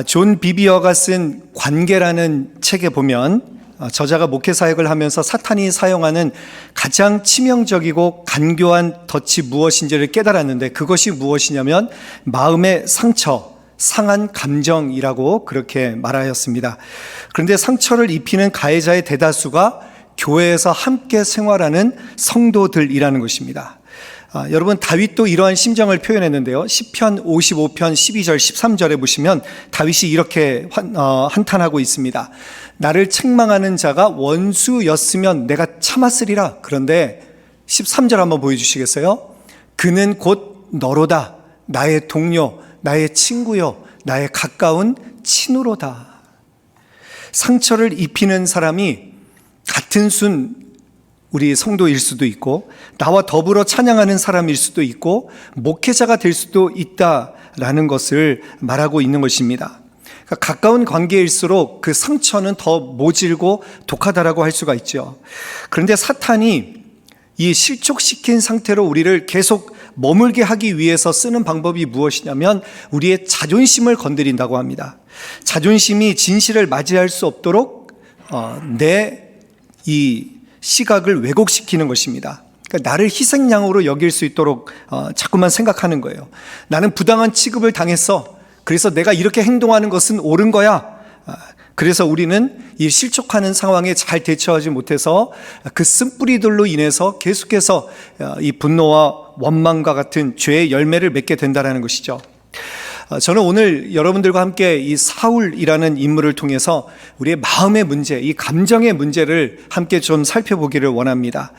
존 비비어가 쓴 관계라는 책에 보면 저자가 목회 사역을 하면서 사탄이 사용하는 가장 치명적이고 간교한 덫이 무엇인지를 깨달았는데, 그것이 무엇이냐면 마음의 상처, 상한 감정이라고 그렇게 말하였습니다. 그런데 상처를 입히는 가해자의 대다수가 교회에서 함께 생활하는 성도들이라는 것입니다. 여러분, 다윗도 이러한 심정을 표현했는데요. 시편 55편 12절 13절에 보시면 다윗이 이렇게 한탄하고 있습니다. 나를 책망하는 자가 원수였으면 내가 참았으리라. 그런데 13절 한번 보여주시겠어요? 그는 곧 너로다. 나의 동료, 나의 친구요, 나의 가까운 친우로다. 상처를 입히는 사람이 같은 순 우리 성도일 수도 있고, 나와 더불어 찬양하는 사람일 수도 있고, 목회자가 될 수도 있다라는 것을 말하고 있는 것입니다. 그러니까 가까운 관계일수록 그 상처는 더 모질고 독하다라고 할 수가 있죠. 그런데 사탄이 이 실족시킨 상태로 우리를 계속 머물게 하기 위해서 쓰는 방법이 무엇이냐면 우리의 자존심을 건드린다고 합니다. 자존심이 진실을 맞이할 수 없도록 내 이 시각을 왜곡시키는 것입니다. 그러니까 나를 희생양으로 여길 수 있도록 자꾸만 생각하는 거예요. 나는 부당한 취급을 당했어. 그래서 내가 이렇게 행동하는 것은 옳은 거야. 그래서 우리는 이 실족하는 상황에 잘 대처하지 못해서 그 쓴뿌리들로 인해서 계속해서 이 분노와 원망과 같은 죄의 열매를 맺게 된다는 것이죠. 저는 오늘 여러분들과 함께 이 사울이라는 인물을 통해서 우리의 마음의 문제, 이 감정의 문제를 함께 좀 살펴보기를 원합니다.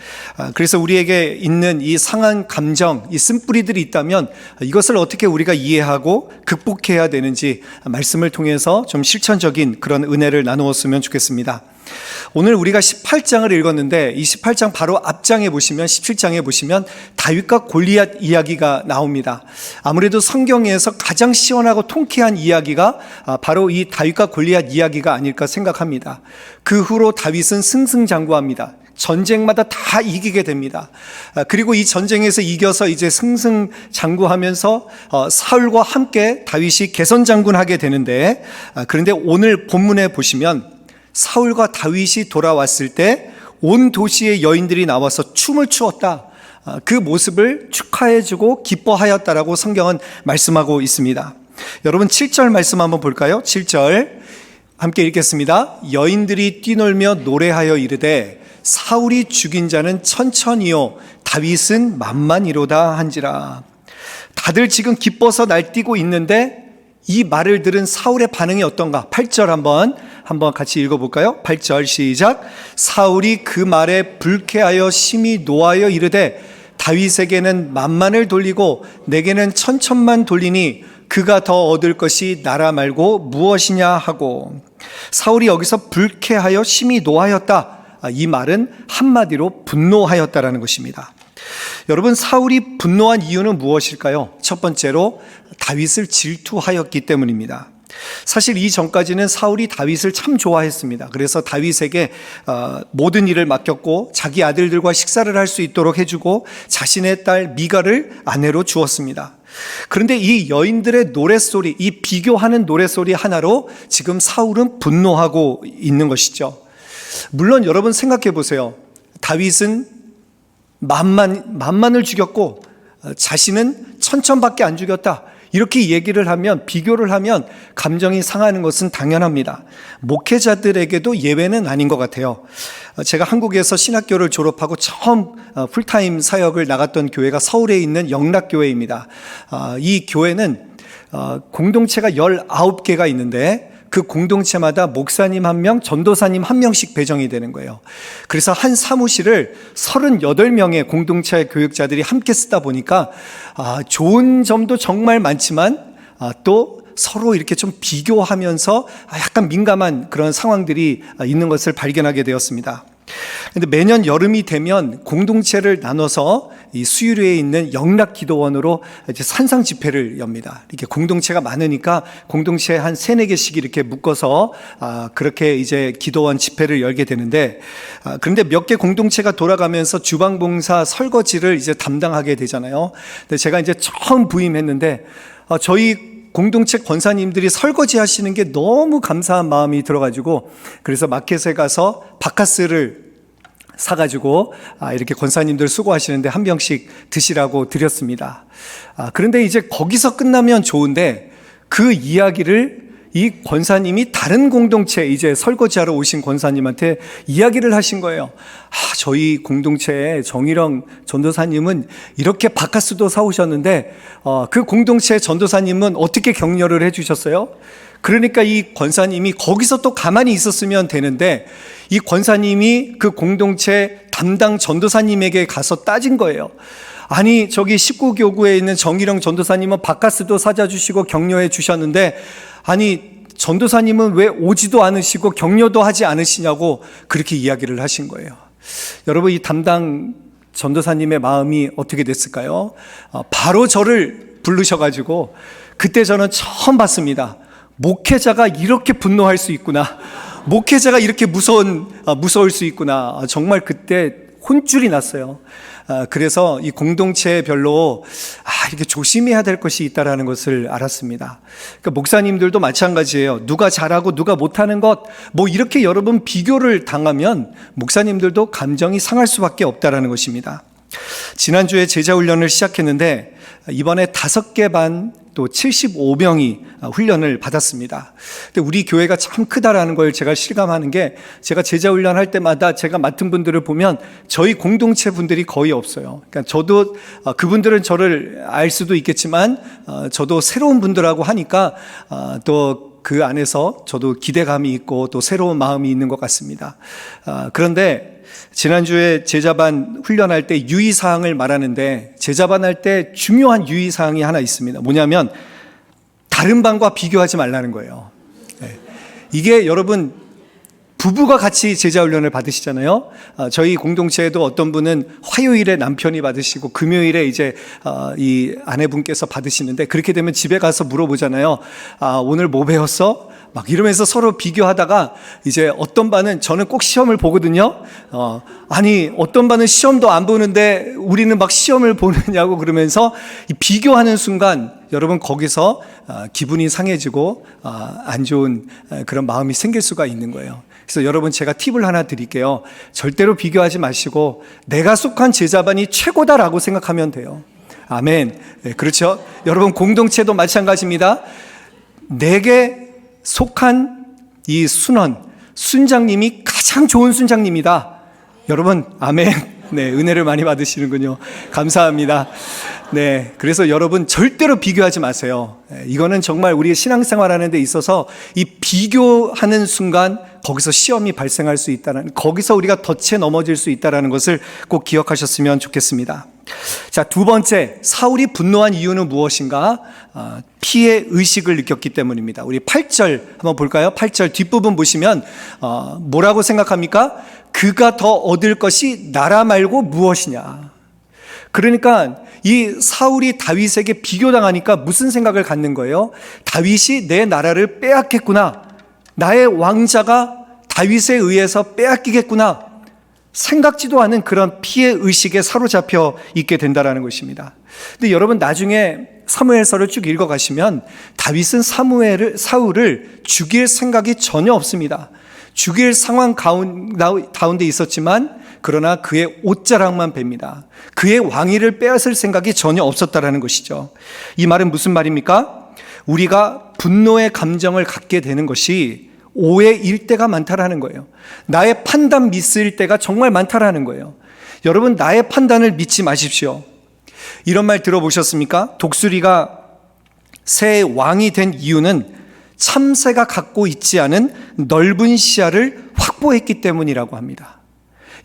그래서 우리에게 있는 이 상한 감정, 이 쓴뿌리들이 있다면 이것을 어떻게 우리가 이해하고 극복해야 되는지 말씀을 통해서 좀 실천적인 그런 은혜를 나누었으면 좋겠습니다. 오늘 우리가 18장을 읽었는데 이 18장 바로 앞장에 보시면 17장에 보시면 다윗과 골리앗 이야기가 나옵니다. 아무래도 성경에서 가장 시원하고 통쾌한 이야기가 바로 이 다윗과 골리앗 이야기가 아닐까 생각합니다. 그 후로 다윗은 승승장구합니다. 전쟁마다 다 이기게 됩니다. 그리고 이 전쟁에서 이겨서 이제 승승장구하면서 사울과 함께 다윗이 개선장군하게 되는데, 그런데 오늘 본문에 보시면 사울과 다윗이 돌아왔을 때 온 도시의 여인들이 나와서 춤을 추었다. 그 모습을 축하해주고 기뻐하였다라고 성경은 말씀하고 있습니다. 여러분 7절 말씀 한번 볼까요? 7절 함께 읽겠습니다. 여인들이 뛰놀며 노래하여 이르되 사울이 죽인 자는 천천히요 다윗은 만만이로다 한지라. 다들 지금 기뻐서 날뛰고 있는데 이 말을 들은 사울의 반응이 어떤가? 8절 한번 같이 읽어볼까요? 8절 시작. 사울이 그 말에 불쾌하여 심히 노하여 이르되 다윗에게는 만만을 돌리고 내게는 천천만 돌리니 그가 더 얻을 것이 나라 말고 무엇이냐 하고. 사울이 여기서 불쾌하여 심히 노하였다. 이 말은 한마디로 분노하였다라는 것입니다. 여러분, 사울이 분노한 이유는 무엇일까요? 첫 번째로 다윗을 질투하였기 때문입니다. 사실 이 전까지는 사울이 다윗을 참 좋아했습니다. 그래서 다윗에게 모든 일을 맡겼고 자기 아들들과 식사를 할 수 있도록 해주고 자신의 딸 미갈을 아내로 주었습니다. 그런데 이 여인들의 노랫소리, 이 비교하는 노랫소리 하나로 지금 사울은 분노하고 있는 것이죠. 물론 여러분 생각해 보세요. 다윗은 만만을 죽였고 자신은 천천밖에 안 죽였다. 이렇게 얘기를 하면, 비교를 하면 감정이 상하는 것은 당연합니다. 목회자들에게도 예외는 아닌 것 같아요. 제가 한국에서 신학교를 졸업하고 처음 풀타임 사역을 나갔던 교회가 서울에 있는 영락교회입니다. 이 교회는 공동체가 19개가 있는데 그 공동체마다 목사님 1명, 전도사님 1명씩 배정이 되는 거예요. 그래서 한 사무실을 38명의 공동체 교육자들이 함께 쓰다 보니까 좋은 점도 정말 많지만 또 서로 이렇게 좀 비교하면서 약간 민감한 그런 상황들이 있는 것을 발견하게 되었습니다. 근데 매년 여름이 되면 공동체를 나눠서 이 수유리에 있는 영락기도원으로 이제 산상 집회를 엽니다. 이렇게 공동체가 많으니까 공동체 한 3-4개씩 이렇게 묶어서 그렇게 이제 기도원 집회를 열게 되는데, 그런데 몇 개 공동체가 돌아가면서 주방봉사 설거지를 이제 담당하게 되잖아요. 근데 제가 이제 처음 부임했는데 저희 공동체 권사님들이 설거지 하시는 게 너무 감사한 마음이 들어가지고, 그래서 마켓에 가서 바카스를 사가지고 이렇게 권사님들 수고하시는데 한 병씩 드시라고 드렸습니다. 그런데 이제 거기서 끝나면 좋은데, 그 이야기를 이 권사님이 다른 공동체, 이제 설거지하러 오신 권사님한테 이야기를 하신 거예요. 저희 공동체의 정일영 전도사님은 이렇게 바카스도 사오셨는데 그 공동체 전도사님은 어떻게 격려를 해주셨어요? 그러니까 이 권사님이 거기서 또 가만히 있었으면 되는데, 이 권사님이 그 공동체 담당 전도사님에게 가서 따진 거예요. 아니, 저기 19교구에 있는 정일영 전도사님은 바카스도 사다 주시고 격려해 주셨는데, 아니, 전도사님은 왜 오지도 않으시고 격려도 하지 않으시냐고 그렇게 이야기를 하신 거예요. 여러분, 이 담당 전도사님의 마음이 어떻게 됐을까요? 바로 저를 부르셔가지고, 그때 저는 처음 봤습니다. 목회자가 이렇게 분노할 수 있구나. 목회자가 이렇게 무서울 수 있구나. 정말 그때 혼쭐이 났어요. 그래서 이 공동체별로 이렇게 조심해야 될 것이 있다라는 것을 알았습니다. 그러니까 목사님들도 마찬가지예요. 누가 잘하고 누가 못하는 것, 이렇게 여러분 비교를 당하면 목사님들도 감정이 상할 수밖에 없다라는 것입니다. 지난주에 제자훈련을 시작했는데 이번에 5개 반 또 75명이 훈련을 받았습니다. 근데 우리 교회가 참 크다라는 걸 제가 실감하는 게, 제가 제자훈련 할 때마다 제가 맡은 분들을 보면 저희 공동체 분들이 거의 없어요. 그러니까 저도 그분들은 저를 알 수도 있겠지만 저도 새로운 분들하고 하니까 또 그 안에서 저도 기대감이 있고 또 새로운 마음이 있는 것 같습니다. 그런데 지난주에 제자반 훈련할 때 유의사항을 말하는데, 제자반 할 때 중요한 유의사항이 하나 있습니다. 뭐냐면 다른 반과 비교하지 말라는 거예요. 이게 여러분, 부부가 같이 제자훈련을 받으시잖아요. 저희 공동체에도 어떤 분은 화요일에 남편이 받으시고 금요일에 이제 이 아내분께서 받으시는데, 그렇게 되면 집에 가서 물어보잖아요. 오늘 뭐 배웠어? 막 이러면서 서로 비교하다가, 이제 어떤 반은, 저는 꼭 시험을 보거든요. 아니, 어떤 반은 시험도 안 보는데 우리는 막 시험을 보느냐고 그러면서 비교하는 순간 여러분, 거기서 기분이 상해지고 안 좋은 그런 마음이 생길 수가 있는 거예요. 그래서 여러분, 제가 팁을 하나 드릴게요. 절대로 비교하지 마시고 내가 속한 제자반이 최고다라고 생각하면 돼요. 아멘. 네, 그렇죠? 여러분, 공동체도 마찬가지입니다. 내게 속한 이 순장님이 가장 좋은 순장님이다. 여러분, 아멘. 네, 은혜를 많이 받으시는군요. 감사합니다. 네, 그래서 여러분 절대로 비교하지 마세요. 이거는 정말 우리의 신앙생활 하는 데 있어서 이 비교하는 순간 거기서 시험이 발생할 수 있다는, 거기서 우리가 덫에 넘어질 수 있다는 것을 꼭 기억하셨으면 좋겠습니다. 자, 두 번째, 사울이 분노한 이유는 무엇인가? 피해 의식을 느꼈기 때문입니다. 우리 8절 한번 볼까요? 8절 뒷부분 보시면 뭐라고 생각합니까? 그가 더 얻을 것이 나라 말고 무엇이냐. 그러니까 이 사울이 다윗에게 비교당하니까 무슨 생각을 갖는 거예요? 다윗이 내 나라를 빼앗겠구나. 나의 왕자가 다윗에 의해서 빼앗기겠구나. 생각지도 않은 그런 피해 의식에 사로잡혀 있게 된다는 것입니다. 근데 여러분, 나중에 사무엘서를 쭉 읽어가시면 다윗은 사울을 죽일 생각이 전혀 없습니다. 죽일 상황 가운데 있었지만 그러나 그의 옷자락만 뺍니다. 그의 왕위를 빼앗을 생각이 전혀 없었다라는 것이죠. 이 말은 무슨 말입니까? 우리가 분노의 감정을 갖게 되는 것이 오해일 때가 많다라는 거예요. 나의 판단 미스일 때가 정말 많다라는 거예요. 여러분, 나의 판단을 믿지 마십시오. 이런 말 들어보셨습니까? 독수리가 새 왕이 된 이유는 참새가 갖고 있지 않은 넓은 시야를 확보했기 때문이라고 합니다.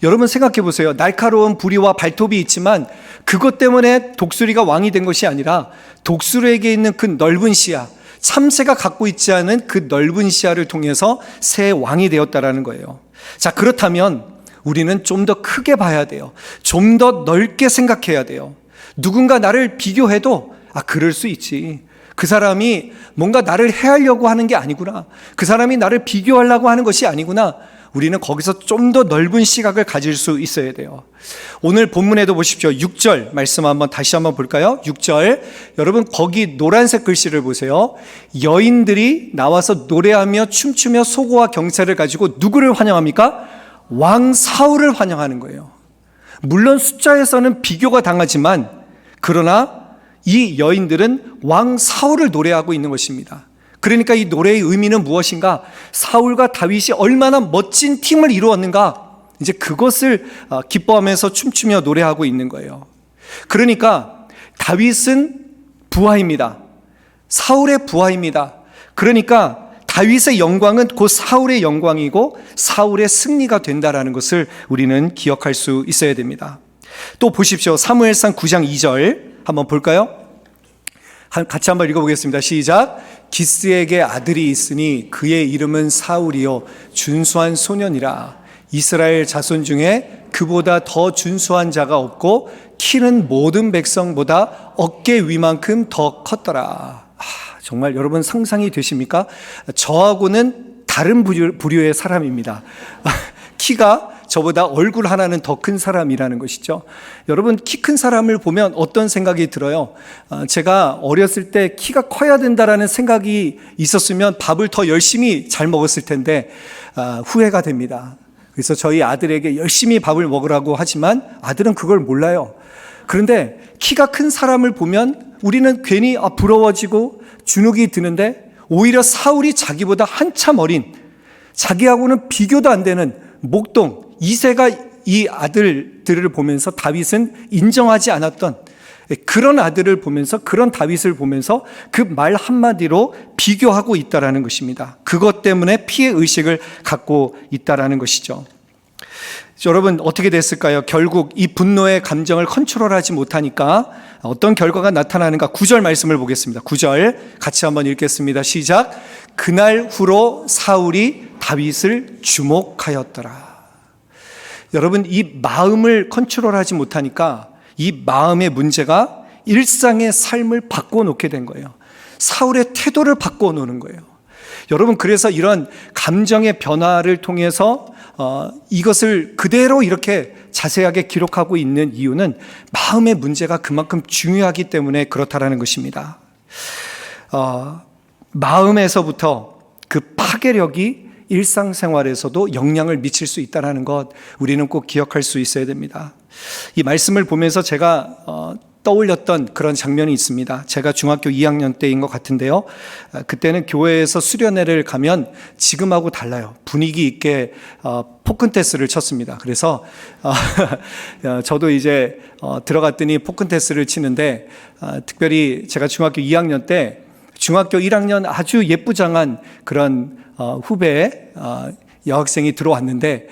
여러분, 생각해 보세요. 날카로운 부리와 발톱이 있지만 그것 때문에 독수리가 왕이 된 것이 아니라 독수리에게 있는 그 넓은 시야, 참새가 갖고 있지 않은 그 넓은 시야를 통해서 새 왕이 되었다라는 거예요. 자, 그렇다면 우리는 좀 더 크게 봐야 돼요. 좀 더 넓게 생각해야 돼요. 누군가 나를 비교해도 그럴 수 있지. 그 사람이 뭔가 나를 해하려고 하는 게 아니구나. 그 사람이 나를 비교하려고 하는 것이 아니구나. 우리는 거기서 좀 더 넓은 시각을 가질 수 있어야 돼요. 오늘 본문에도 보십시오. 6절 말씀 다시 한번 볼까요? 6절. 여러분 거기 노란색 글씨를 보세요. 여인들이 나와서 노래하며 춤추며 소고와 경찰을 가지고 누구를 환영합니까? 왕 사울을 환영하는 거예요. 물론 숫자에서는 비교가 당하지만 그러나 이 여인들은 왕 사울을 노래하고 있는 것입니다. 그러니까 이 노래의 의미는 무엇인가? 사울과 다윗이 얼마나 멋진 팀을 이루었는가? 이제 그것을 기뻐하면서 춤추며 노래하고 있는 거예요. 그러니까 다윗은 부하입니다. 사울의 부하입니다. 그러니까 다윗의 영광은 곧 사울의 영광이고 사울의 승리가 된다라는 것을 우리는 기억할 수 있어야 됩니다. 또 보십시오. 사무엘상 9장 2절 한번 볼까요? 같이 한번 읽어보겠습니다. 시작. 기스에게 아들이 있으니 그의 이름은 사울이요 준수한 소년이라. 이스라엘 자손 중에 그보다 더 준수한 자가 없고 키는 모든 백성보다 어깨 위만큼 더 컸더라. 정말 여러분 상상이 되십니까? 저하고는 다른 부류의 사람입니다. 키가 저보다 얼굴 하나는 더 큰 사람이라는 것이죠. 여러분 키 큰 사람을 보면 어떤 생각이 들어요? 제가 어렸을 때 키가 커야 된다라는 생각이 있었으면 밥을 더 열심히 잘 먹었을 텐데 후회가 됩니다. 그래서 저희 아들에게 열심히 밥을 먹으라고 하지만 아들은 그걸 몰라요. 그런데 키가 큰 사람을 보면 우리는 괜히 부러워지고 주눅이 드는데 오히려 사울이 자기보다 한참 어린 자기하고는 비교도 안 되는 목동 이새가 이 아들들을 보면서 다윗은 인정하지 않았던 그런 아들을 보면서 그런 다윗을 보면서 그 말 한마디로 비교하고 있다라는 것입니다. 그것 때문에 피해 의식을 갖고 있다라는 것이죠. 여러분 어떻게 됐을까요? 결국 이 분노의 감정을 컨트롤하지 못하니까 어떤 결과가 나타나는가? 9절 말씀을 보겠습니다. 9절 같이 한번 읽겠습니다. 시작. 그날 후로 사울이 다윗을 주목하였더라. 여러분 이 마음을 컨트롤하지 못하니까 이 마음의 문제가 일상의 삶을 바꿔놓게 된 거예요. 사울의 태도를 바꿔놓는 거예요. 여러분 그래서 이런 감정의 변화를 통해서 이것을 그대로 이렇게 자세하게 기록하고 있는 이유는 마음의 문제가 그만큼 중요하기 때문에 그렇다라는 것입니다. 마음에서부터 그 파괴력이 일상생활에서도 영향을 미칠 수 있다는 것 우리는 꼭 기억할 수 있어야 됩니다. 이 말씀을 보면서 제가 떠올렸던 그런 장면이 있습니다. 제가 중학교 2학년 때인 것 같은데요. 그때는 교회에서 수련회를 가면 지금하고 달라요. 분위기 있게 포큰테스를 쳤습니다. 그래서 저도 이제 들어갔더니 포큰테스를 치는데 특별히 제가 중학교 2학년 때 중학교 1학년 아주 예쁘장한 그런 후배 여학생이 들어왔는데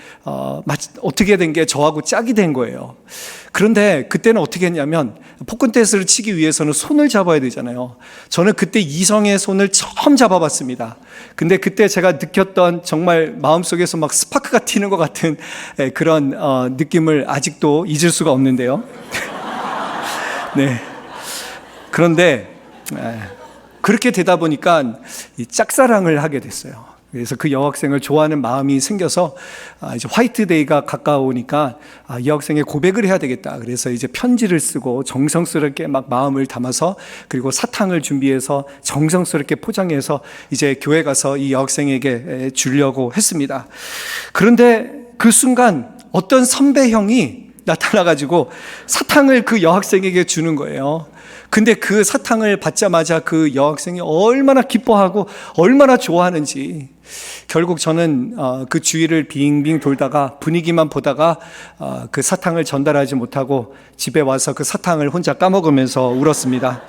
어떻게 된 게 저하고 짝이 된 거예요. 그런데 그때는 어떻게 했냐면 포큰테스를 치기 위해서는 손을 잡아야 되잖아요. 저는 그때 이성의 손을 처음 잡아봤습니다. 근데 그때 제가 느꼈던 정말 마음속에서 막 스파크가 튀는 것 같은 그런 느낌을 아직도 잊을 수가 없는데요. 네. 그런데 그렇게 되다 보니까 이 짝사랑을 하게 됐어요. 그래서 그 여학생을 좋아하는 마음이 생겨서 이제 화이트데이가 가까우니까 이 여학생의 고백을 해야 되겠다. 그래서 이제 편지를 쓰고 정성스럽게 막 마음을 담아서 그리고 사탕을 준비해서 정성스럽게 포장해서 이제 교회 가서 이 여학생에게 주려고 했습니다. 그런데 그 순간 어떤 선배 형이 나타나가지고 사탕을 그 여학생에게 주는 거예요. 근데 그 사탕을 받자마자 그 여학생이 얼마나 기뻐하고 얼마나 좋아하는지 결국 저는 그 주위를 빙빙 돌다가 분위기만 보다가 그 사탕을 전달하지 못하고 집에 와서 그 사탕을 혼자 까먹으면서 울었습니다.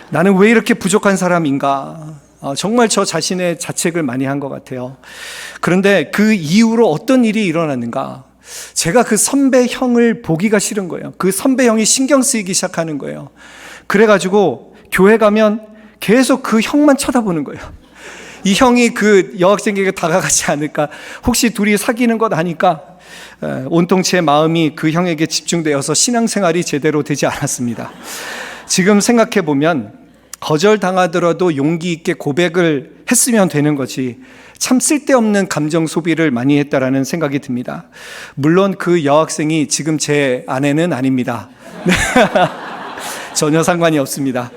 나는 왜 이렇게 부족한 사람인가? 정말 저 자신의 자책을 많이 한 것 같아요. 그런데 그 이후로 어떤 일이 일어났는가? 제가 그 선배 형을 보기가 싫은 거예요. 그 선배 형이 신경 쓰이기 시작하는 거예요. 그래가지고 교회 가면 계속 그 형만 쳐다보는 거예요. 이 형이 그 여학생에게 다가가지 않을까, 혹시 둘이 사귀는 것 아니까 온통 제 마음이 그 형에게 집중되어서 신앙생활이 제대로 되지 않았습니다. 지금 생각해 보면 거절당하더라도 용기 있게 고백을 했으면 되는 거지. 참 쓸데없는 감정 소비를 많이 했다라는 생각이 듭니다. 물론 그 여학생이 지금 제 아내는 아닙니다. 전혀 상관이 없습니다.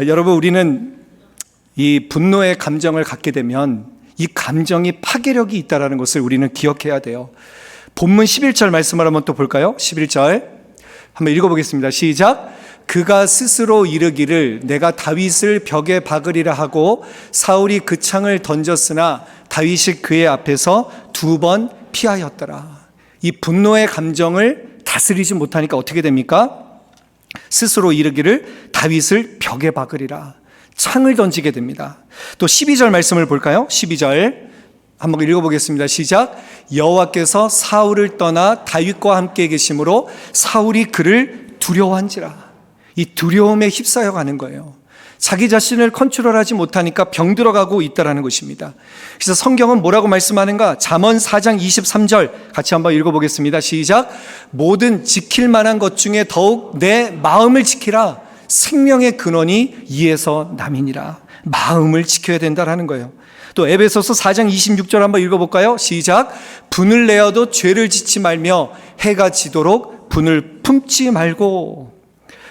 여러분, 우리는 이 분노의 감정을 갖게 되면 이 감정이 파괴력이 있다는 것을 우리는 기억해야 돼요. 본문 11절 말씀을 한번 또 볼까요? 11절 한번 읽어보겠습니다. 시작. 그가 스스로 이르기를 내가 다윗을 벽에 박으리라 하고 사울이 그 창을 던졌으나 다윗이 그의 앞에서 2번 피하였더라. 이 분노의 감정을 다스리지 못하니까 어떻게 됩니까? 스스로 이르기를 다윗을 벽에 박으리라, 창을 던지게 됩니다. 또 12절 말씀을 볼까요? 12절 한번 읽어보겠습니다. 시작. 여호와께서 사울을 떠나 다윗과 함께 계심으로 사울이 그를 두려워한지라. 이 두려움에 휩싸여 가는 거예요. 자기 자신을 컨트롤하지 못하니까 병들어가고 있다는 것입니다. 그래서 성경은 뭐라고 말씀하는가? 잠언 4장 23절 같이 한번 읽어보겠습니다. 시작. 모든 지킬 만한 것 중에 더욱 내 마음을 지키라. 생명의 근원이 이에서 남이니라. 마음을 지켜야 된다는 거예요. 또 에베소서 4장 26절 한번 읽어볼까요? 시작. 분을 내어도 죄를 짓지 말며 해가 지도록 분을 품지 말고.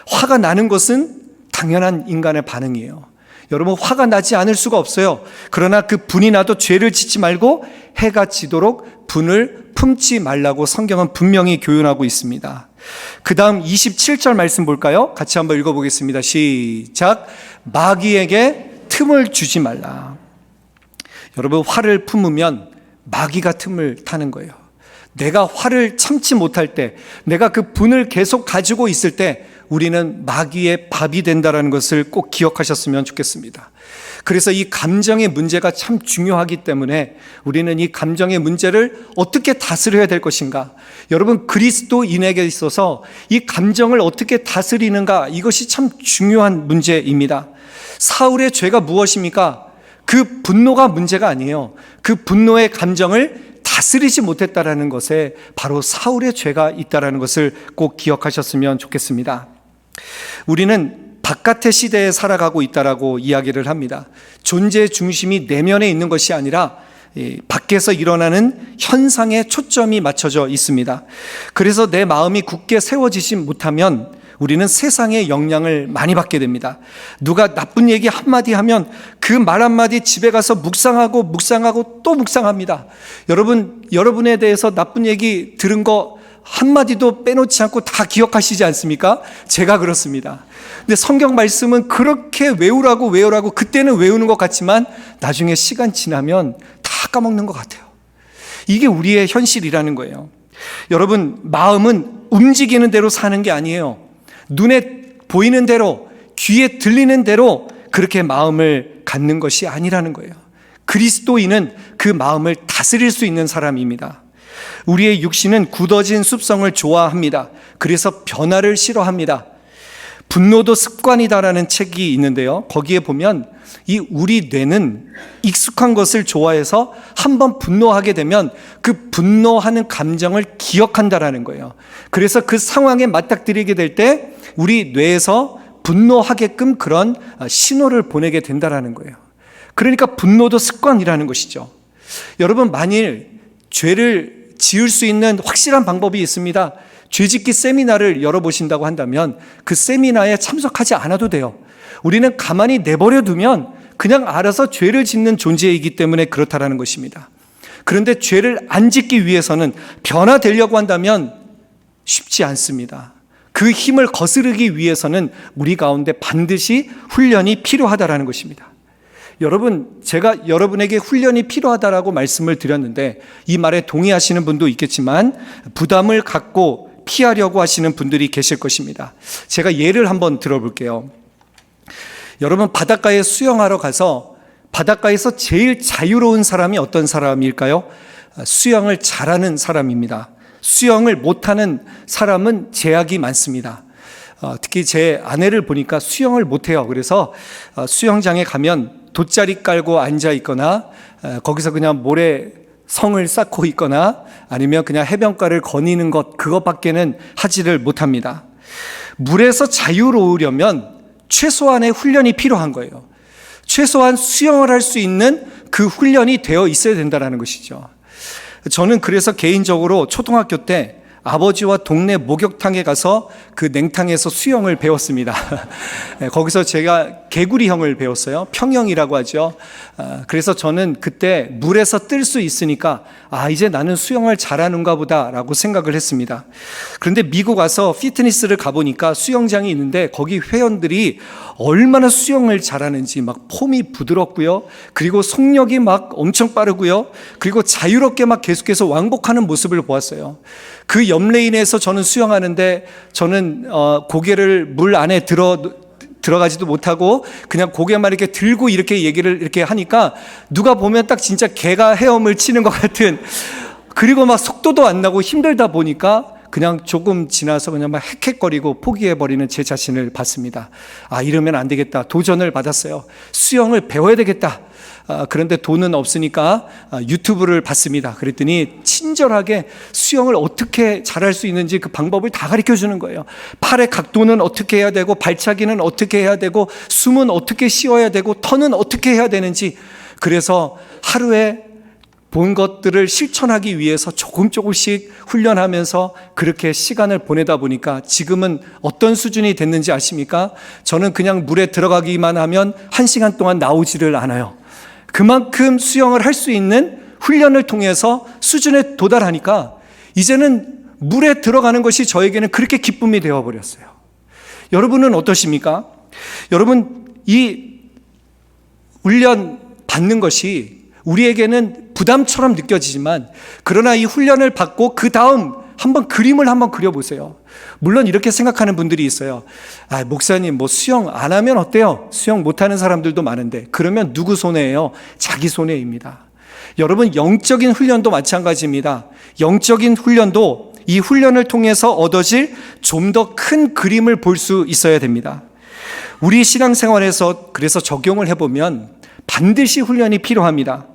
화가 나는 것은 당연한 인간의 반응이에요. 여러분, 화가 나지 않을 수가 없어요. 그러나 그 분이 나도 죄를 짓지 말고 해가 지도록 분을 품지 말라고 성경은 분명히 교훈하고 있습니다. 그 다음 27절 말씀 볼까요? 같이 한번 읽어보겠습니다. 시작. 마귀에게 틈을 주지 말라. 여러분, 화를 품으면 마귀가 틈을 타는 거예요. 내가 화를 참지 못할 때, 내가 그 분을 계속 가지고 있을 때 우리는 마귀의 밥이 된다는 것을 꼭 기억하셨으면 좋겠습니다. 그래서 이 감정의 문제가 참 중요하기 때문에 우리는 이 감정의 문제를 어떻게 다스려야 될 것인가? 여러분, 그리스도인에게 있어서 이 감정을 어떻게 다스리는가? 이것이 참 중요한 문제입니다. 사울의 죄가 무엇입니까? 그 분노가 문제가 아니에요. 그 분노의 감정을 다스리지 못했다라는 것에 바로 사울의 죄가 있다라는 것을 꼭 기억하셨으면 좋겠습니다. 우리는 바깥의 시대에 살아가고 있다라고 이야기를 합니다. 존재의 중심이 내면에 있는 것이 아니라 밖에서 일어나는 현상에 초점이 맞춰져 있습니다. 그래서 내 마음이 굳게 세워지지 못하면 우리는 세상의 영향을 많이 받게 됩니다. 누가 나쁜 얘기 한마디 하면 그 말 한마디 집에 가서 묵상하고 또 묵상합니다. 여러분에 대해서 나쁜 얘기 들은 거 한마디도 빼놓지 않고 다 기억하시지 않습니까? 제가 그렇습니다. 근데 성경 말씀은 그렇게 외우라고 그때는 외우는 것 같지만 나중에 시간 지나면 다 까먹는 것 같아요. 이게 우리의 현실이라는 거예요. 여러분, 마음은 움직이는 대로 사는 게 아니에요. 눈에 보이는 대로, 귀에 들리는 대로 그렇게 마음을 갖는 것이 아니라는 거예요. 그리스도인은 그 마음을 다스릴 수 있는 사람입니다. 우리의 육신은 굳어진 습성을 좋아합니다. 그래서 변화를 싫어합니다. 분노도 습관이다라는 책이 있는데요, 거기에 보면 이 우리 뇌는 익숙한 것을 좋아해서 한번 분노하게 되면 그 분노하는 감정을 기억한다라는 거예요. 그래서 그 상황에 맞닥뜨리게 될 때 우리 뇌에서 분노하게끔 그런 신호를 보내게 된다라는 거예요. 그러니까 분노도 습관이라는 것이죠. 여러분, 만일 죄를 지을 수 있는 확실한 방법이 있습니다. 죄짓기 세미나를 열어보신다고 한다면 그 세미나에 참석하지 않아도 돼요. 우리는 가만히 내버려 두면 그냥 알아서 죄를 짓는 존재이기 때문에 그렇다라는 것입니다. 그런데 죄를 안 짓기 위해서는 변화되려고 한다면 쉽지 않습니다. 그 힘을 거스르기 위해서는 우리 가운데 반드시 훈련이 필요하다라는 것입니다. 여러분, 제가 여러분에게 훈련이 필요하다라고 말씀을 드렸는데 이 말에 동의하시는 분도 있겠지만 부담을 갖고 피하려고 하시는 분들이 계실 것입니다. 제가 예를 한번 들어볼게요. 여러분, 바닷가에 수영하러 가서 바닷가에서 제일 자유로운 사람이 어떤 사람일까요? 수영을 잘하는 사람입니다. 수영을 못하는 사람은 제약이 많습니다. 특히 제 아내를 보니까 수영을 못해요. 그래서 수영장에 가면 돗자리 깔고 앉아 있거나 거기서 그냥 모래 성을 쌓고 있거나 아니면 그냥 해변가를 거니는 것, 그것밖에는 하지를 못합니다. 물에서 자유로우려면 최소한의 훈련이 필요한 거예요. 최소한 수영을 할 수 있는 그 훈련이 되어 있어야 된다는 것이죠. 저는 그래서 개인적으로 초등학교 때 아버지와 동네 목욕탕에 가서 그 냉탕에서 수영을 배웠습니다. 거기서 제가 개구리형을 배웠어요. 평형이라고 하죠. 그래서 저는 그때 물에서 뜰 수 있으니까 이제 나는 수영을 잘하는가 보다라고 생각을 했습니다. 그런데 미국 와서 피트니스를 가보니까 수영장이 있는데 거기 회원들이 얼마나 수영을 잘하는지 막 폼이 부드럽고요. 그리고 속력이 막 엄청 빠르고요. 그리고 자유롭게 막 계속해서 왕복하는 모습을 보았어요. 그 옆레인에서 저는 수영하는데 저는 고개를 물 안에 들어가지도 못하고 그냥 고개만 이렇게 들고 이렇게 얘기를 이렇게 하니까 누가 보면 딱 진짜 개가 헤엄을 치는 것 같은, 그리고 막 속도도 안 나고 힘들다 보니까 그냥 조금 지나서 그냥 막 헥헥거리고 포기해버리는 제 자신을 봤습니다. 이러면 안 되겠다. 도전을 받았어요. 수영을 배워야 되겠다. 그런데 돈은 없으니까 유튜브를 봤습니다. 그랬더니 친절하게 수영을 어떻게 잘할 수 있는지 그 방법을 다 가르쳐 주는 거예요. 팔의 각도는 어떻게 해야 되고, 발차기는 어떻게 해야 되고, 숨은 어떻게 쉬어야 되고, 턴은 어떻게 해야 되는지. 그래서 하루에 본 것들을 실천하기 위해서 조금씩 훈련하면서 그렇게 시간을 보내다 보니까 지금은 어떤 수준이 됐는지 아십니까? 저는 그냥 물에 들어가기만 하면 1시간 동안 나오지를 않아요. 그만큼 수영을 할 수 있는 훈련을 통해서 수준에 도달하니까 이제는 물에 들어가는 것이 저에게는 그렇게 기쁨이 되어버렸어요. 여러분은 어떠십니까? 여러분, 이 훈련 받는 것이 우리에게는 부담처럼 느껴지지만, 그러나 이 훈련을 받고 그 다음 한번 그림을 한번 그려보세요. 물론 이렇게 생각하는 분들이 있어요. 목사님, 수영 안 하면 어때요? 수영 못하는 사람들도 많은데. 그러면 누구 손해예요? 자기 손해입니다. 여러분, 영적인 훈련도 마찬가지입니다. 영적인 훈련도 이 훈련을 통해서 얻어질 좀 더 큰 그림을 볼 수 있어야 됩니다. 우리 신앙생활에서 그래서 적용을 해보면 반드시 훈련이 필요합니다.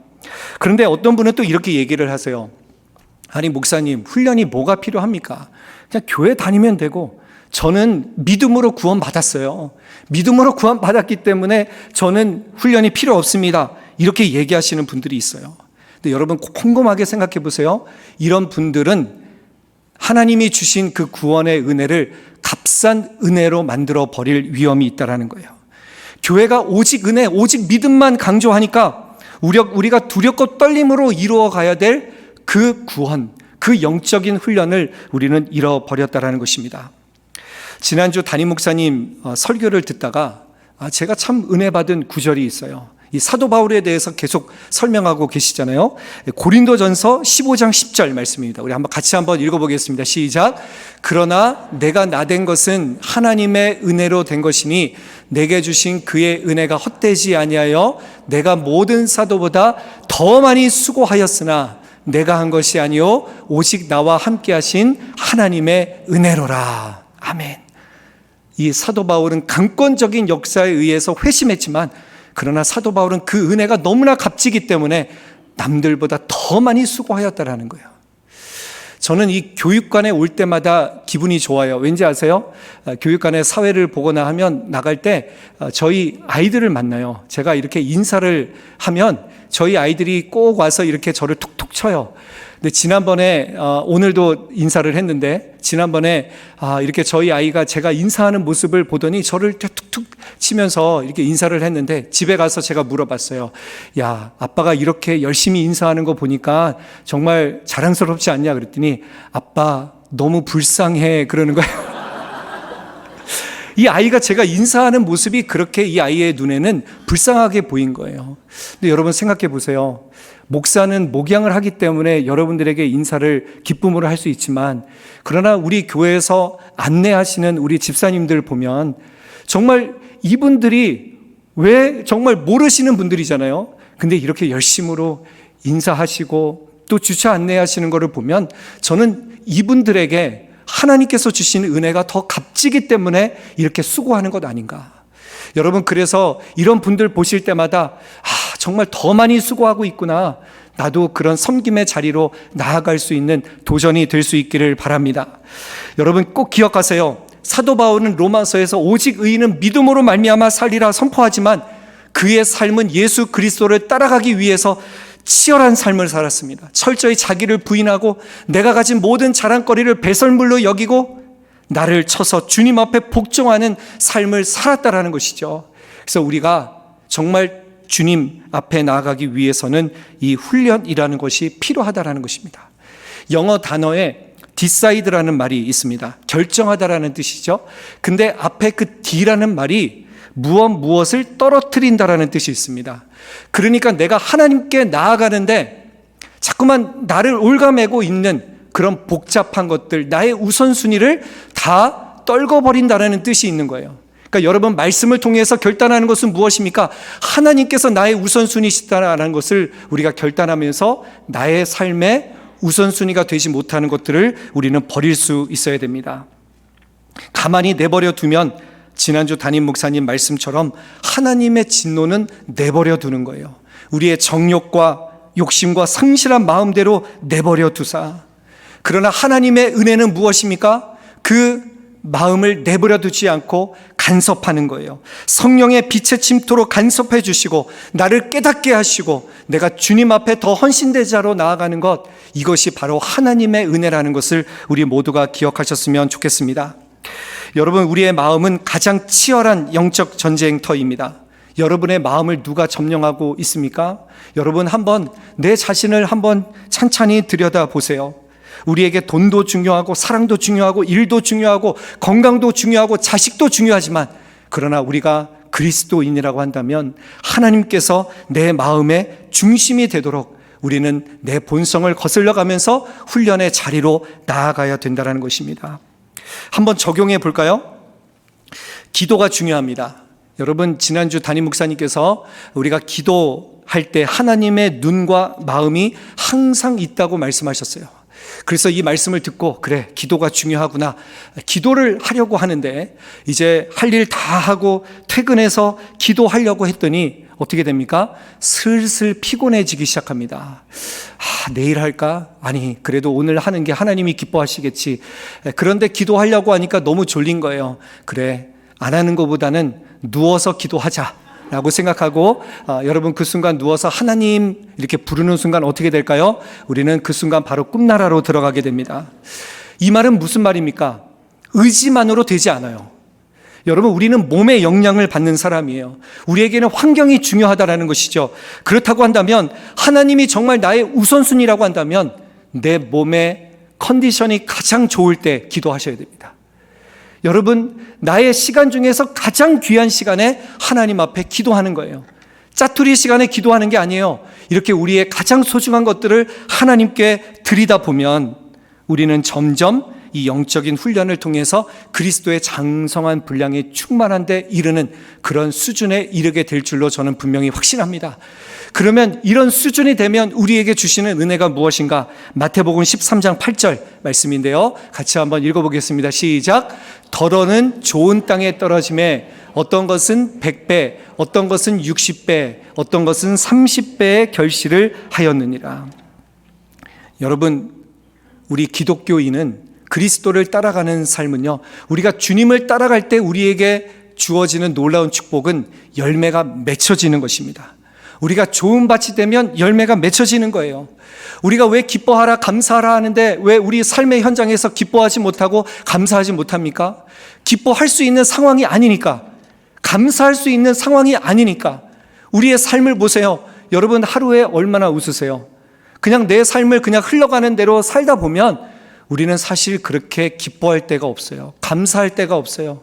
그런데 어떤 분은 또 이렇게 얘기를 하세요. 목사님, 훈련이 뭐가 필요합니까? 그냥 교회 다니면 되고, 저는 믿음으로 구원받았어요. 믿음으로 구원받았기 때문에 저는 훈련이 필요 없습니다. 이렇게 얘기하시는 분들이 있어요. 근데 여러분, 곰곰하게 생각해 보세요. 이런 분들은 하나님이 주신 그 구원의 은혜를 값싼 은혜로 만들어 버릴 위험이 있다는 거예요. 교회가 오직 은혜, 오직 믿음만 강조하니까 우리가 두렵고 떨림으로 이루어 가야 될 그 구원, 그 영적인 훈련을 우리는 잃어버렸다는 것입니다. 지난주 담임 목사님 설교를 듣다가 제가 참 은혜 받은 구절이 있어요. 이 사도 바울에 대해서 계속 설명하고 계시잖아요. 고린도전서 15장 10절 말씀입니다. 우리 같이 한번 읽어보겠습니다. 시작. 그러나 내가 나된 것은 하나님의 은혜로 된 것이니 내게 주신 그의 은혜가 헛되지 아니하여 내가 모든 사도보다 더 많이 수고하였으나 내가 한 것이 아니요 오직 나와 함께 하신 하나님의 은혜로라. 아멘. 이 사도 바울은 강권적인 역사에 의해서 회심했지만, 그러나 사도 바울은 그 은혜가 너무나 값지기 때문에 남들보다 더 많이 수고하였다라는 거예요. 저는 이 교육관에 올 때마다 기분이 좋아요. 왠지 아세요? 교육관에 사회를 보거나 하면 나갈 때 저희 아이들을 만나요. 제가 이렇게 인사를 하면 저희 아이들이 꼭 와서 이렇게 저를 툭툭 쳐요. 근데 지난번에 오늘도 인사를 했는데, 지난번에 이렇게 저희 아이가 제가 인사하는 모습을 보더니 저를 툭툭 치면서 이렇게 인사를 했는데, 집에 가서 제가 물어봤어요. 야, 아빠가 이렇게 열심히 인사하는 거 보니까 정말 자랑스럽지 않냐? 그랬더니 아빠 너무 불쌍해 그러는 거예요. 이 아이가 제가 인사하는 모습이 그렇게 이 아이의 눈에는 불쌍하게 보인 거예요. 근데 여러분 생각해 보세요. 목사는 목양을 하기 때문에 여러분들에게 인사를 기쁨으로 할 수 있지만, 그러나 우리 교회에서 안내하시는 우리 집사님들 보면 정말 이분들이 왜 정말 모르시는 분들이잖아요. 근데 이렇게 열심으로 인사하시고 또 주차 안내하시는 것을 보면 저는 이분들에게 하나님께서 주신 은혜가 더 값지기 때문에 이렇게 수고하는 것 아닌가. 여러분, 그래서 이런 분들 보실 때마다 정말 더 많이 수고하고 있구나. 나도 그런 섬김의 자리로 나아갈 수 있는 도전이 될 수 있기를 바랍니다. 여러분 꼭 기억하세요. 사도 바울은 로마서에서 오직 의인은 믿음으로 말미암아 살리라 선포하지만 그의 삶은 예수 그리스도를 따라가기 위해서 치열한 삶을 살았습니다. 철저히 자기를 부인하고 내가 가진 모든 자랑거리를 배설물로 여기고 나를 쳐서 주님 앞에 복종하는 삶을 살았다라는 것이죠. 그래서 우리가 정말 주님 앞에 나아가기 위해서는 이 훈련이라는 것이 필요하다라는 것입니다. 영어 단어에 decide라는 말이 있습니다. 결정하다라는 뜻이죠. 근데 앞에 그 D라는 말이 무엇을 떨어뜨린다라는 뜻이 있습니다. 그러니까 내가 하나님께 나아가는데 자꾸만 나를 올가매고 있는 그런 복잡한 것들, 나의 우선순위를 다 떨궈버린다라는 뜻이 있는 거예요. 그러니까 여러분, 말씀을 통해서 결단하는 것은 무엇입니까? 하나님께서 나의 우선순위시다라는 것을 우리가 결단하면서 나의 삶의 우선순위가 되지 못하는 것들을 우리는 버릴 수 있어야 됩니다. 가만히 내버려 두면 지난주 담임 목사님 말씀처럼 하나님의 진노는 내버려 두는 거예요. 우리의 정욕과 욕심과 성실한 마음대로 내버려 두사. 그러나 하나님의 은혜는 무엇입니까? 그 마음을 내버려 두지 않고 간섭하는 거예요. 성령의 빛의 침투로 간섭해 주시고 나를 깨닫게 하시고 내가 주님 앞에 더 헌신된 자로 나아가는 것, 이것이 바로 하나님의 은혜라는 것을 우리 모두가 기억하셨으면 좋겠습니다. 여러분, 우리의 마음은 가장 치열한 영적 전쟁터입니다. 여러분의 마음을 누가 점령하고 있습니까? 여러분, 한번 내 자신을 한번 찬찬히 들여다보세요. 우리에게 돈도 중요하고 사랑도 중요하고 일도 중요하고 건강도 중요하고 자식도 중요하지만, 그러나 우리가 그리스도인이라고 한다면 하나님께서 내 마음의 중심이 되도록 우리는 내 본성을 거슬러 가면서 훈련의 자리로 나아가야 된다는 것입니다. 한번 적용해 볼까요? 기도가 중요합니다. 여러분, 지난주 담임 목사님께서 우리가 기도할 때 하나님의 눈과 마음이 항상 있다고 말씀하셨어요. 그래서 이 말씀을 듣고, 그래, 기도가 중요하구나, 기도를 하려고 하는데 이제 할 일 다 하고 퇴근해서 기도하려고 했더니 어떻게 됩니까? 슬슬 피곤해지기 시작합니다. 내일 할까? 아니, 그래도 오늘 하는 게 하나님이 기뻐하시겠지. 그런데 기도하려고 하니까 너무 졸린 거예요. 그래, 안 하는 것보다는 누워서 기도하자 라고 생각하고, 여러분, 그 순간 누워서 하나님 이렇게 부르는 순간 어떻게 될까요? 우리는 그 순간 바로 꿈나라로 들어가게 됩니다. 이 말은 무슨 말입니까? 의지만으로 되지 않아요. 여러분, 우리는 몸의 영향을 받는 사람이에요. 우리에게는 환경이 중요하다라는 것이죠. 그렇다고 한다면, 하나님이 정말 나의 우선순위라고 한다면 내 몸의 컨디션이 가장 좋을 때 기도하셔야 됩니다. 여러분, 나의 시간 중에서 가장 귀한 시간에 하나님 앞에 기도하는 거예요. 짜투리 시간에 기도하는 게 아니에요. 이렇게 우리의 가장 소중한 것들을 하나님께 드리다 보면 우리는 점점 이 영적인 훈련을 통해서 그리스도의 장성한 분량이 충만한 데 이르는 그런 수준에 이르게 될 줄로 저는 분명히 확신합니다. 그러면 이런 수준이 되면 우리에게 주시는 은혜가 무엇인가? 마태복음 13장 8절 말씀인데요, 같이 한번 읽어보겠습니다. 시작. 더러는 좋은 땅에 떨어짐에 어떤 것은 100배, 어떤 것은 60배, 어떤 것은 30배의 결실을 하였느니라. 여러분, 우리 기독교인은 그리스도를 따라가는 삶은요, 우리가 주님을 따라갈 때 우리에게 주어지는 놀라운 축복은 열매가 맺혀지는 것입니다. 우리가 좋은 밭이 되면 열매가 맺혀지는 거예요. 우리가 왜 기뻐하라 감사하라 하는데 왜 우리 삶의 현장에서 기뻐하지 못하고 감사하지 못합니까? 기뻐할 수 있는 상황이 아니니까, 감사할 수 있는 상황이 아니니까. 우리의 삶을 보세요. 여러분, 하루에 얼마나 웃으세요? 그냥 내 삶을 그냥 흘러가는 대로 살다 보면 우리는 사실 그렇게 기뻐할 때가 없어요. 감사할 때가 없어요.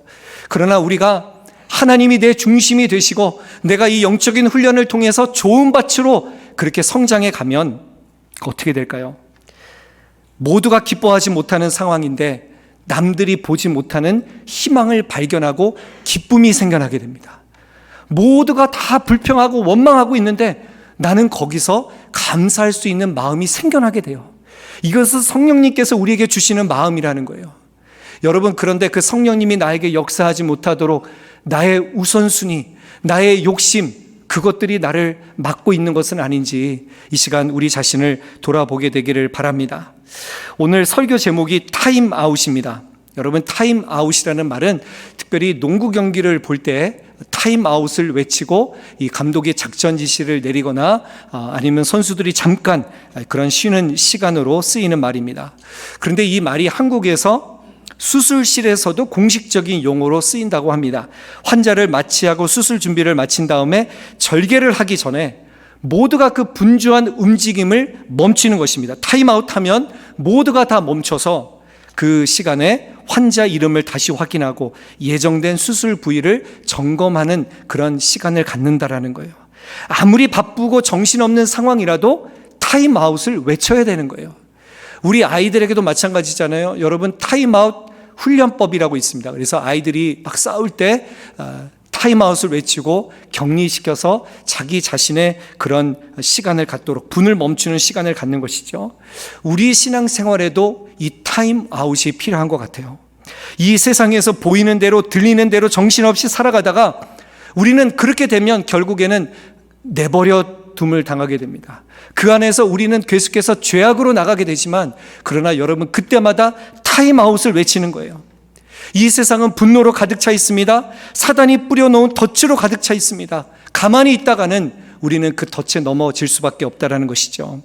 그러나 우리가 하나님이 내 중심이 되시고 내가 이 영적인 훈련을 통해서 좋은 밭으로 그렇게 성장해 가면 어떻게 될까요? 모두가 기뻐하지 못하는 상황인데 남들이 보지 못하는 희망을 발견하고 기쁨이 생겨나게 됩니다. 모두가 다 불평하고 원망하고 있는데 나는 거기서 감사할 수 있는 마음이 생겨나게 돼요. 이것은 성령님께서 우리에게 주시는 마음이라는 거예요. 여러분, 그런데 그 성령님이 나에게 역사하지 못하도록 나의 우선순위, 나의 욕심, 그것들이 나를 막고 있는 것은 아닌지 이 시간 우리 자신을 돌아보게 되기를 바랍니다. 오늘 설교 제목이 타임아웃입니다. 여러분, 타임아웃이라는 말은 특별히 농구 경기를 볼 때 타임아웃을 외치고 이 감독이 작전 지시를 내리거나 아니면 선수들이 잠깐 그런 쉬는 시간으로 쓰이는 말입니다. 그런데 이 말이 한국에서 수술실에서도 공식적인 용어로 쓰인다고 합니다. 환자를 마취하고 수술 준비를 마친 다음에 절개를 하기 전에 모두가 그 분주한 움직임을 멈추는 것입니다. 타임아웃 하면 모두가 다 멈춰서 그 시간에 환자 이름을 다시 확인하고 예정된 수술 부위를 점검하는 그런 시간을 갖는다라는 거예요. 아무리 바쁘고 정신없는 상황이라도 타임아웃을 외쳐야 되는 거예요. 우리 아이들에게도 마찬가지잖아요. 여러분, 타임아웃 훈련법이라고 있습니다. 그래서 아이들이 막 싸울 때 타임아웃을 외치고 격리시켜서 자기 자신의 그런 시간을 갖도록, 분을 멈추는 시간을 갖는 것이죠. 우리 신앙생활에도 이 타임아웃이 필요한 것 같아요. 이 세상에서 보이는 대로 들리는 대로 정신없이 살아가다가 우리는 그렇게 되면 결국에는 내버려 둠을 당하게 됩니다. 그 안에서 우리는 계속해서 죄악으로 나가게 되지만, 그러나 여러분, 그때마다 타임아웃을 외치는 거예요. 이 세상은 분노로 가득 차 있습니다. 사단이 뿌려놓은 덫으로 가득 차 있습니다. 가만히 있다가는 우리는 그 덫에 넘어질 수밖에 없다라는 것이죠.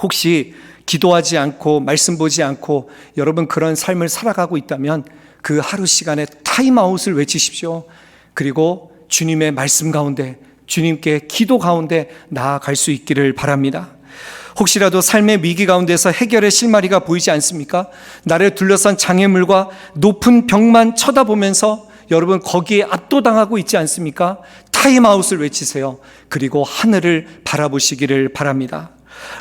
혹시 기도하지 않고 말씀 보지 않고 여러분 그런 삶을 살아가고 있다면 그 하루 시간에 타임아웃을 외치십시오. 그리고 주님의 말씀 가운데, 주님께 기도 가운데 나아갈 수 있기를 바랍니다. 혹시라도 삶의 위기 가운데서 해결의 실마리가 보이지 않습니까? 나를 둘러싼 장애물과 높은 벽만 쳐다보면서 여러분 거기에 압도당하고 있지 않습니까? 타임아웃을 외치세요. 그리고 하늘을 바라보시기를 바랍니다.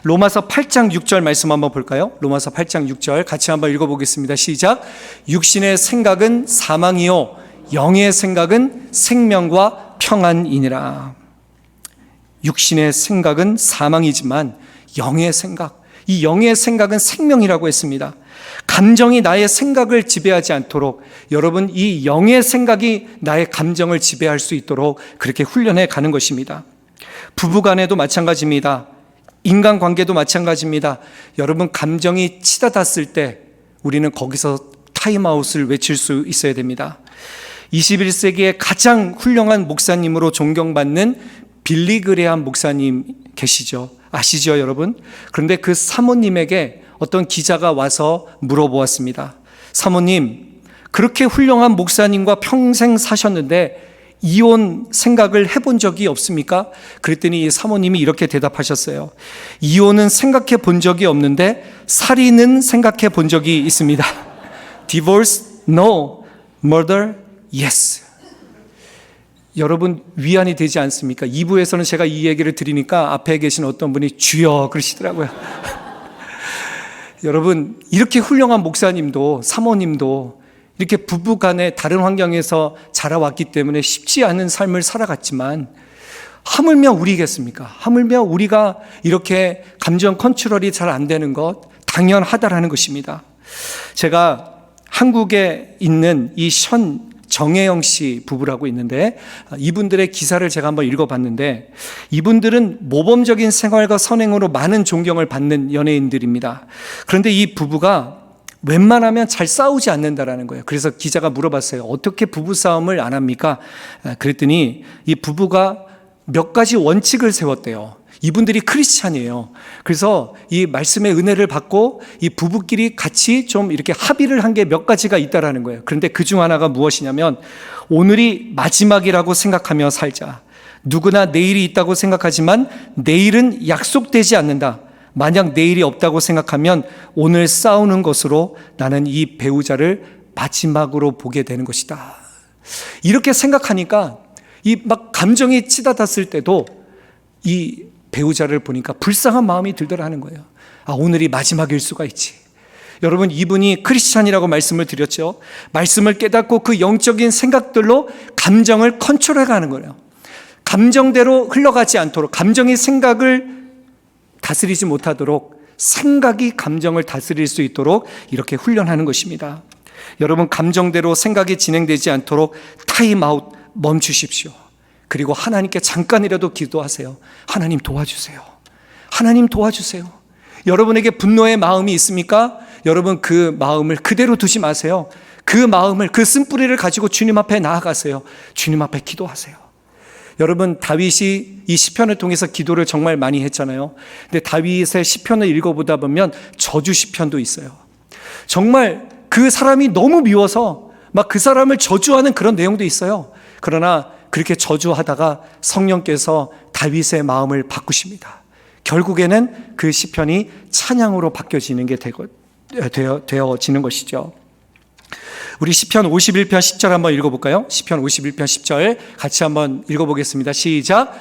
로마서 8장 6절 말씀 한번 볼까요? 로마서 8장 6절 같이 한번 읽어보겠습니다. 시작. 육신의 생각은 사망이요 영의 생각은 생명과 평안이니라. 육신의 생각은 사망이지만 영의 생각, 이 영의 생각은 생명이라고 했습니다. 감정이 나의 생각을 지배하지 않도록 여러분 이 영의 생각이 나의 감정을 지배할 수 있도록 그렇게 훈련해 가는 것입니다. 부부간에도 마찬가지입니다. 인간관계도 마찬가지입니다. 여러분 감정이 치닫았을 때 우리는 거기서 타임아웃을 외칠 수 있어야 됩니다. 21세기의 가장 훌륭한 목사님으로 존경받는 빌리 그레함 목사님 계시죠? 아시죠, 여러분? 그런데 그 사모님에게 어떤 기자가 와서 물어보았습니다. 사모님, 그렇게 훌륭한 목사님과 평생 사셨는데 이혼 생각을 해본 적이 없습니까? 그랬더니 이 사모님이 이렇게 대답하셨어요. 이혼은 생각해 본 적이 없는데 살인은 생각해 본 적이 있습니다. Divorce? No. Murder? Yes. 여러분 위안이 되지 않습니까? 2부에서는 제가 이 얘기를 드리니까 앞에 계신 어떤 분이 주여 그러시더라고요. 여러분 이렇게 훌륭한 목사님도 사모님도 이렇게 부부간에 다른 환경에서 자라왔기 때문에 쉽지 않은 삶을 살아갔지만 하물며 우리겠습니까? 하물며 우리가 이렇게 감정 컨트롤이 잘 안 되는 것 당연하다라는 것입니다. 제가 한국에 있는 이 정혜영 씨 부부라고 있는데 이분들의 기사를 제가 한번 읽어봤는데 이분들은 모범적인 생활과 선행으로 많은 존경을 받는 연예인들입니다. 그런데 이 부부가 웬만하면 잘 싸우지 않는다라는 거예요. 그래서 기자가 물어봤어요. 어떻게 부부싸움을 안 합니까? 그랬더니 이 부부가 몇 가지 원칙을 세웠대요. 이분들이 크리스찬이에요. 그래서 이 말씀의 은혜를 받고 이 부부끼리 같이 좀 이렇게 합의를 한 게 몇 가지가 있다라는 거예요. 그런데 그중 하나가 무엇이냐면 오늘이 마지막이라고 생각하며 살자. 누구나 내일이 있다고 생각하지만 내일은 약속되지 않는다. 만약 내일이 없다고 생각하면 오늘 싸우는 것으로 나는 이 배우자를 마지막으로 보게 되는 것이다. 이렇게 생각하니까 이 막 감정이 치닫았을 때도 이 배우자를 보니까 불쌍한 마음이 들더라는 거예요. 아, 오늘이 마지막일 수가 있지. 여러분 이분이 크리스찬이라고 말씀을 드렸죠. 말씀을 깨닫고 그 영적인 생각들로 감정을 컨트롤해가는 거예요. 감정대로 흘러가지 않도록, 감정이 생각을 다스리지 못하도록 생각이 감정을 다스릴 수 있도록 이렇게 훈련하는 것입니다. 여러분 감정대로 생각이 진행되지 않도록 타임아웃 멈추십시오. 그리고 하나님께 잠깐이라도 기도하세요. 하나님 도와주세요. 하나님 도와주세요. 여러분에게 분노의 마음이 있습니까? 여러분 그 마음을 그대로 두지 마세요. 그 마음을, 그 쓴뿌리를 가지고 주님 앞에 나아가세요. 주님 앞에 기도하세요. 여러분, 다윗이 이 시편을 통해서 기도를 정말 많이 했잖아요. 근데 다윗의 시편을 읽어보다 보면 저주 시편도 있어요. 정말 그 사람이 너무 미워서 막 그 사람을 저주하는 그런 내용도 있어요. 그러나 그렇게 저주하다가 성령께서 다윗의 마음을 바꾸십니다. 결국에는 그 시편이 찬양으로 바뀌어지는 게 되어지는 것이죠. 우리 시편 51편 10절 한번 읽어볼까요? 시편 51편 10절 같이 한번 읽어보겠습니다. 시작.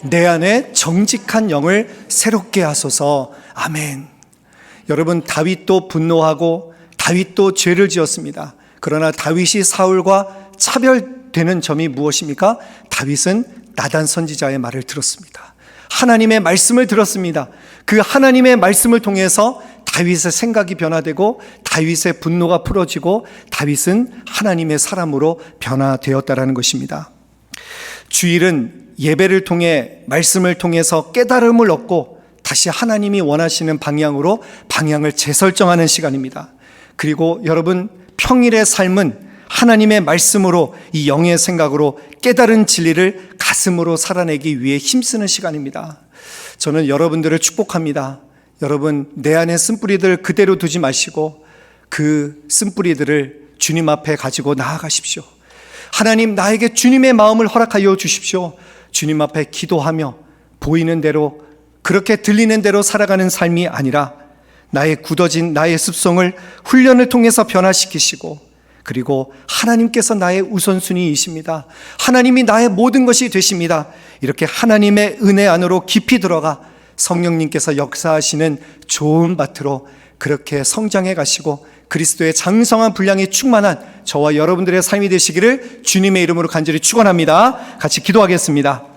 내 안에 정직한 영을 새롭게 하소서. 아멘. 여러분, 다윗도 분노하고 다윗도 죄를 지었습니다. 그러나 다윗이 사울과 차별되는 점이 무엇입니까? 다윗은 나단 선지자의 말을 들었습니다. 하나님의 말씀을 들었습니다. 그 하나님의 말씀을 통해서 다윗의 생각이 변화되고 다윗의 분노가 풀어지고 다윗은 하나님의 사람으로 변화되었다라는 것입니다. 주일은 예배를 통해 말씀을 통해서 깨달음을 얻고 다시 하나님이 원하시는 방향으로 방향을 재설정하는 시간입니다. 그리고 여러분, 평일의 삶은 하나님의 말씀으로 이 영의 생각으로 깨달은 진리를 가슴으로 살아내기 위해 힘쓰는 시간입니다. 저는 여러분들을 축복합니다. 여러분, 내 안에 쓴뿌리들 그대로 두지 마시고 그 쓴뿌리들을 주님 앞에 가지고 나아가십시오. 하나님, 나에게 주님의 마음을 허락하여 주십시오. 주님 앞에 기도하며 보이는 대로, 그렇게 들리는 대로 살아가는 삶이 아니라 나의 굳어진 나의 습성을 훈련을 통해서 변화시키시고, 그리고 하나님께서 나의 우선순위이십니다. 하나님이 나의 모든 것이 되십니다. 이렇게 하나님의 은혜 안으로 깊이 들어가 성령님께서 역사하시는 좋은 밭으로 그렇게 성장해 가시고 그리스도의 장성한 분량에 충만한 저와 여러분들의 삶이 되시기를 주님의 이름으로 간절히 축원합니다. 같이 기도하겠습니다.